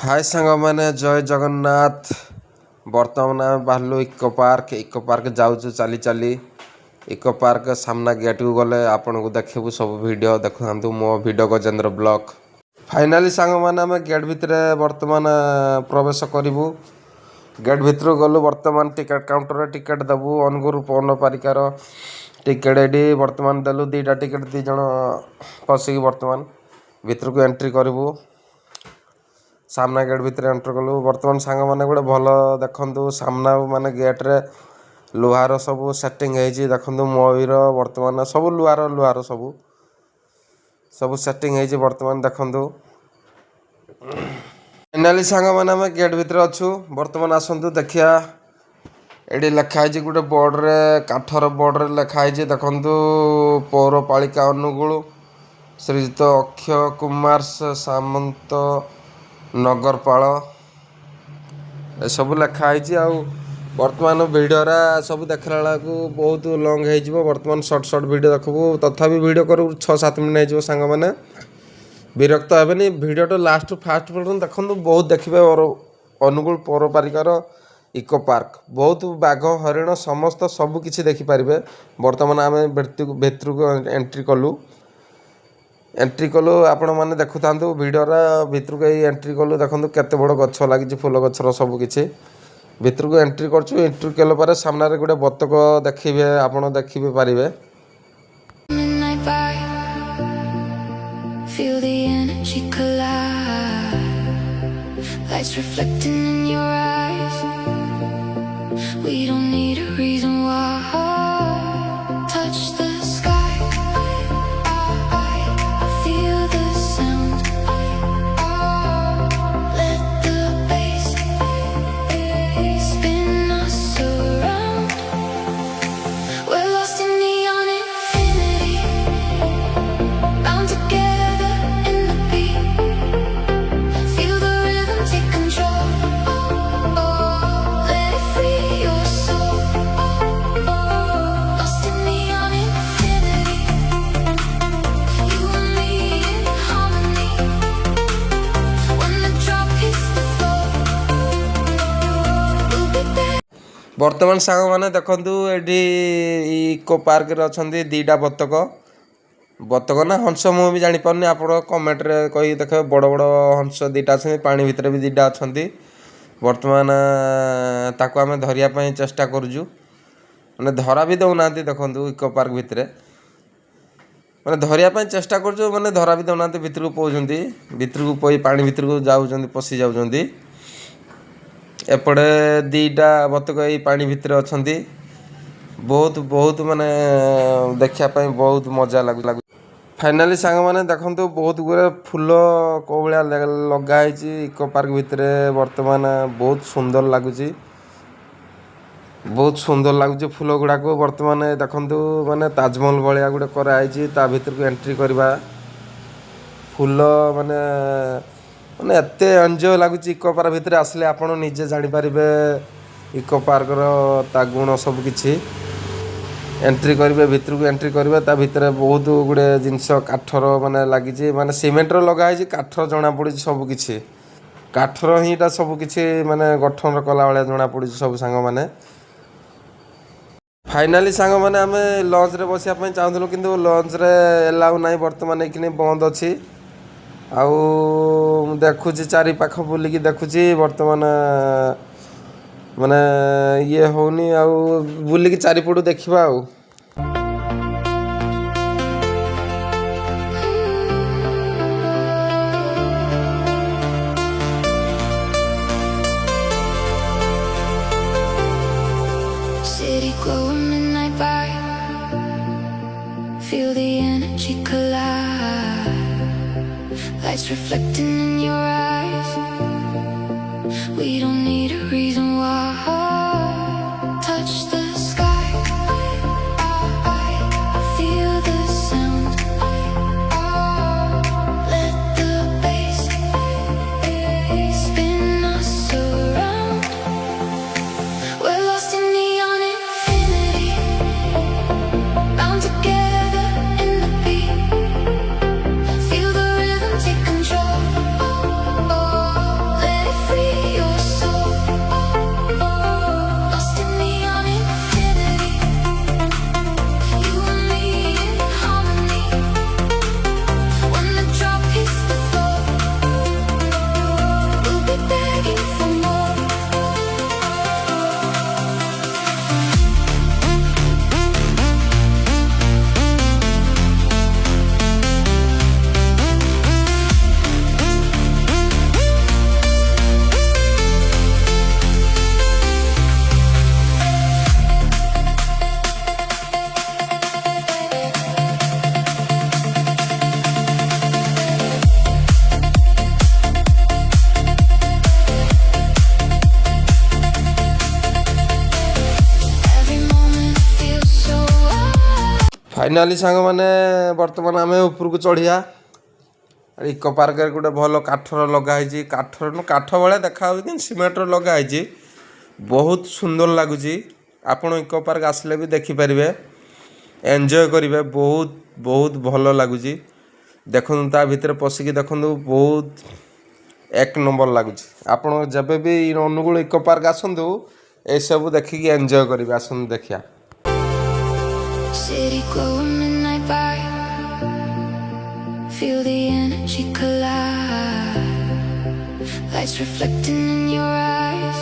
हाय सांग मैंने जय जगन्नाथ। बर्तमान आम बाहर इको पार्क जाऊँ चली चली इको पार्क सामना गेट को गले आपन को देखू सब वीडियो देखा मो वीडियो गजेंद्र ब्लॉग। फाइनाली सांग मैंने आम गेट भितर बर्तमान प्रवेश करूँ। गेट भितर गलु बर्तमान टिकेट काउंटर टिकेट देवु अनुगुरु पवन पारिकार टिकेट ये बर्तमान देलु दीटा टिकेट दी जन पशिकी बर्तमान भितर को एंट्री करूँ। सामना गेट भितर एंटर कलु बर्तमान सांग मैंने गोटे भल देखु सामना माने गेट रे लुहार सब सेटिंग होती देखु मयूर बर्तमान सब लुहार सब सेटिंग होती बर्तमान देखु। फाइनाली सांग मैंने आम गेट भितर अच्छु बर्तमान आसतु देखिया ये लिखाई गोटे बोर्ड रे काठर बोर्ड रे लिखाई देखु पौरपालिका अनुगुल श्रीजुत अक्षय कुमार सामंत नगरपाल सब लिखाई आउ बर्तमान भिडियोरा सब देखला बेलू बहुत लंग हो बर्तमान सर्ट वीडियो देखू तथापि वीडियो करूँ 6-7 मिनट हो सांग मैंने विरक्त हेनी भिडियो लास्ट फास्ट पर्यटन देखो बहुत देखिए अनुगुल पौरपालिकार इको पार्क बहुत बाघ हरिण समस्त सबकि देखिपारे। बर्तमान आम भितर को एंट्री कलु आपण मैंने देखु था भिडियोरा भितर को एंट्री कलु देखो केते बड़ गछ लगी फुल गछर सबकि भितर को एंट्री करछु। एंट्री कला पर सामने गोटे बतक देखिए आपण देखिए पारे। Feel the energy collide, lights reflecting in your eyes. We don't need a reason why. Touch the sky, I feel the sound. Let the bass spin us around. We're lost in neon infinity, bound together. बर्तमान सांग मैंने देखु ये eco park अच्छा दीटा बतक ना हंस मुझे भी जापारे आप कमेंट्रे कही देखे बड़ बड़ हंस दीटा अच्छा पानी भितर भी दीटा अच्छा बर्तमान ताको आम धरिया चेष्टा करुचु मैंने धरा भी दौना देखु इको पार्क भितर मैंने धरिया चेष्टा करुचु मैंने धरा भी दौना भितर को पौंट भितर को पई पानी भितर को जाऊँ पशि जाऊँ एपटे दीटा बतक ये पानी भितर अच्छा बहुत बहुत माने देखापी बहुत मजा लगू। फाइनाली सांग मैंने देखु बहुत गुरे फूल कौ भाया लगाई इको पार्क भितर बर्तमान बहुत सुंदर लगुच फूल गुड़ाक बर्तमान देखु माने ताजमहल भाया गोटे कराई ता भीतर को एंट्री करवा फूल माने माने एत एंजय लगुच इको पार्क भितर आसले आप निजे जापर इको पार्कर ता गुण सबकि एंट्री करेंगे भितर को एंट्री करेंगे ता भितर बहुत गुड़े जिनस काठर माने लगी माने सीमेंटर लगाई काठर जना पड़ी सबकि काठर हीटा सबकि माने गठन कला भाया जना पड़ी सब सांग मैंने। फाइनाली सांग मैंने आम लंच रे बसापी चाहूँ कि लंच रे एलाउ ना बर्तमान ये बंद अच्छी आउ देखुची चारि पाख बुलिकी देखुची बर्तमान माने ये होनी आउ बुलिकी चारिपटू देखिबा आउ। City glow in midnight vibe, feel the energy collide, lights reflecting in your eyes. We don't need a reason why. Touch the sky, I feel the sound. Let the bass spin us around. We're lost in neon infinity, bound together in the beat. Feel the rhythm take control. Finally सांग मैंने बर्तमान आम उपरको चढ़िया eco park गोटे भल काठर लगाई काठर काठ भाया देखा कि सीमेंटर लगाई बहुत सुंदर लगुच आपण इको पार्क आसिले भी देखिपारे एंजॉय करेंगे बहुत बहुत भल लगुच देखु ता भितर पशिकी देखु बहुत एक नंबर लगुच आपण जब भी अनुगुल इको पार्क आसतु ये सब देखिकी एंजॉय करेंगे आसतु देखिया City glowing midnight vibe. Feel the energy collide. Lights reflecting in your eyes.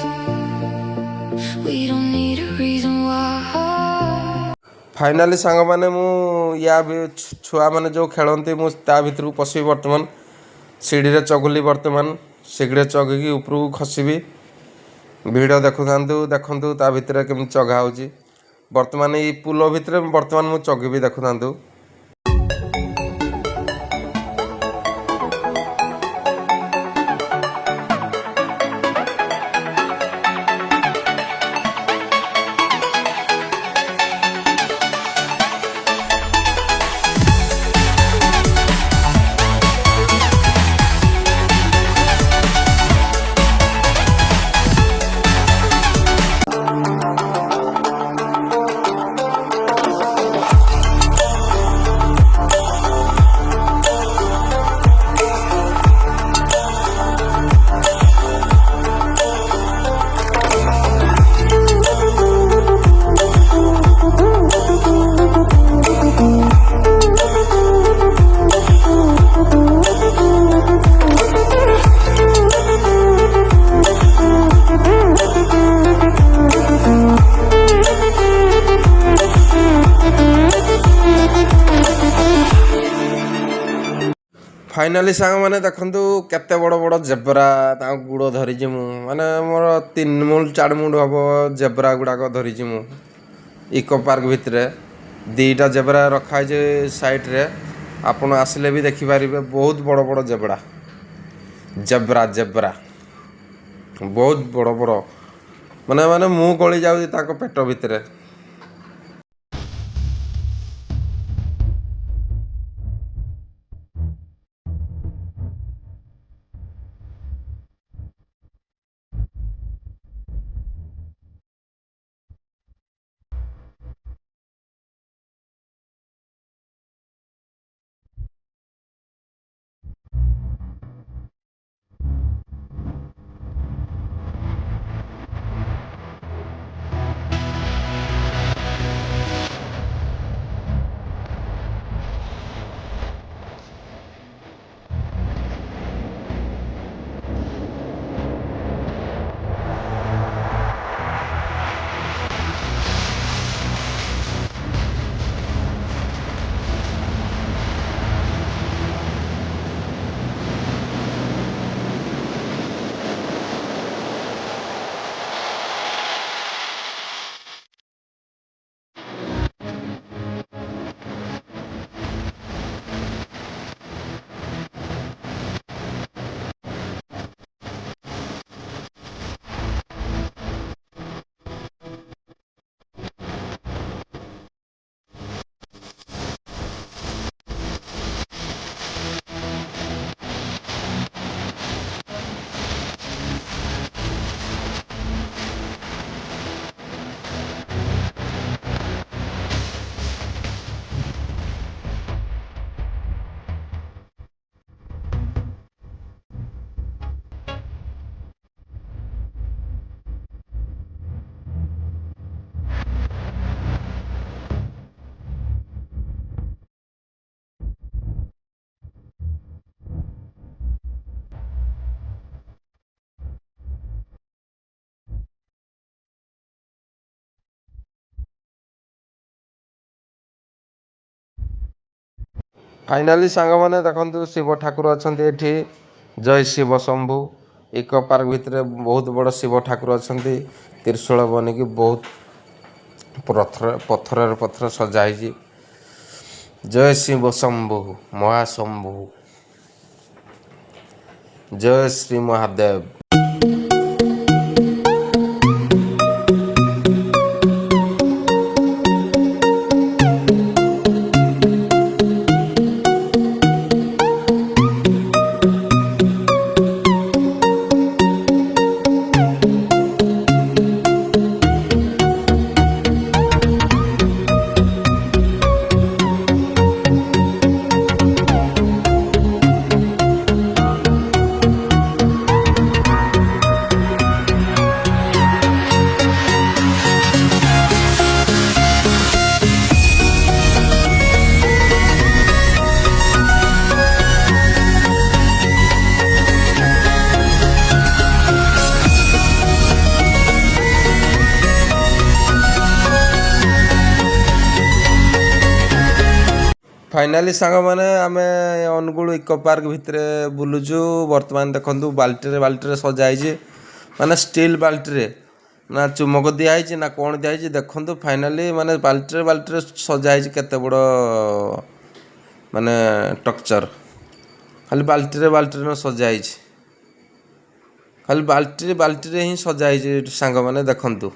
We don't need a reason why. Finally सांग मैंने छुआ मैंने जो खेलती मुझे भर को पशि बर्तमान सीढ़ी चगुली बर्तमान शीघ्र चगिकी उपरको खसबी भिड देखु देखु ता भितर केमी चगा हो बर्तमान ये पुल भितर बर्तमान मुझे चगिबी देखु फाइनाली सांग मैंने देखु केते बड़ बड़ जेब्रा गुड़ धरी माने मोर 3 मुंड 4 मुंड हम जेब्रा गुड़ाक धरी मु इको पार्क भितर 2टा जेब्रा रखाई साइड रे आपण आसिले भी देखिपारे बहुत बड़ बड़ जेब्रा जेब्रा जेब्रा बहुत बड़ बड़ माने माने मुँह गली जाऊँ पेट भितर फाइनाली सांग मैंने देखु शिव ठाकुर अच्छा ये जय शिव शंभु इको पार्क भितर बहुत बड़ शिव ठाकुर अच्छा त्रिशूल बनिकी बहुत पत्थर पत्थर सजाई जय शिव शंभु महाशंभु जय श्री महादेव। फाइनाली सांगमाने आमे अनुगुल इको पार्क भितर बुलुचु वर्तमान देखंतु बाल्टी सजाई माने स्टील बाल्टी ना चुमक दिखाई ना कौन दिखाई देखंतु फाइनाली माने बाल्टी सजाई केते बड़ माने टक्चर खाली बाल्टी सजाई खाली बाल्टी ही सजाई सांग माने देखंतु।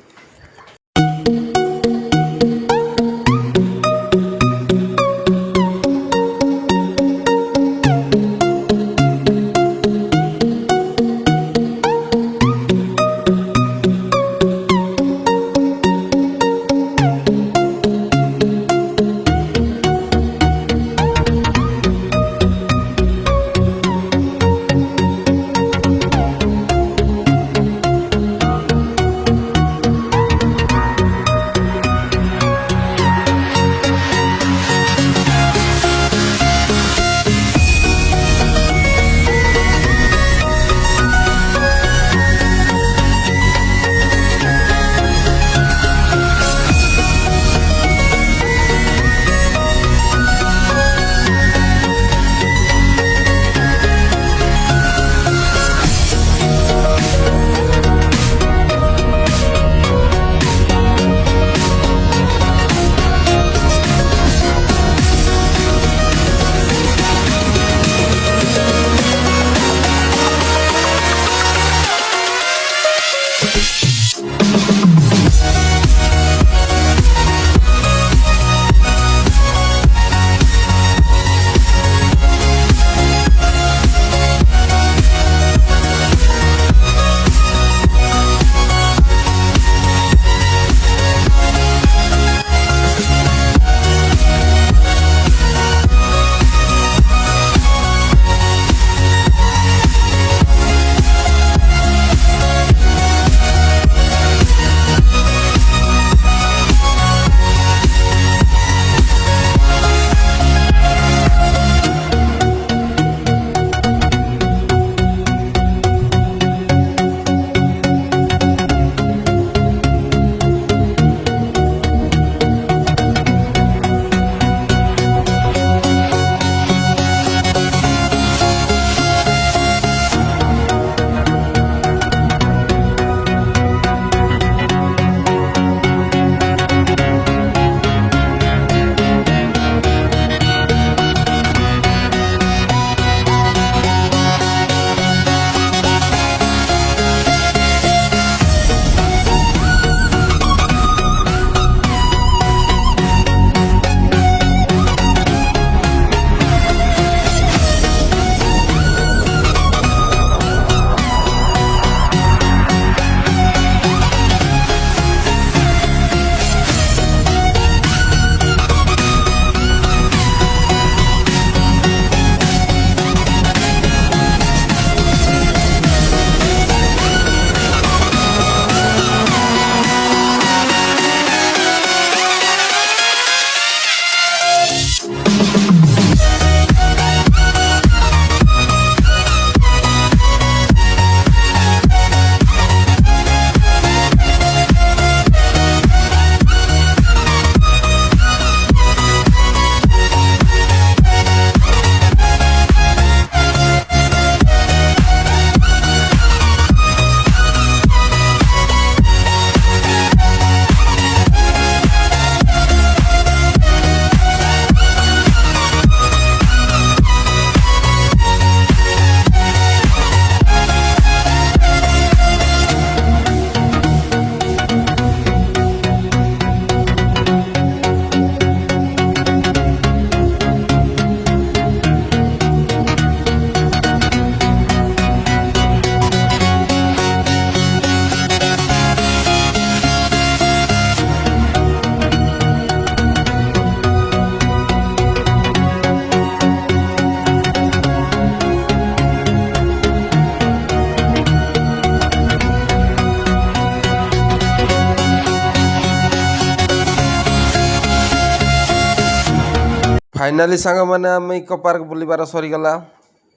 फाइनाली सांगमाने आम इको पार्क बुलबार सरीगला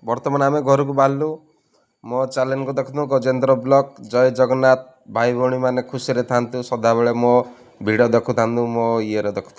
बर्तमान आम घर को बाहरलु मो चैनल को देखु गजेन्द्र ब्लॉग जय जगन्नाथ भाई भौणी मैंने खुशी रे था सदा बेले मो वीडियो देखु मो ये देखु।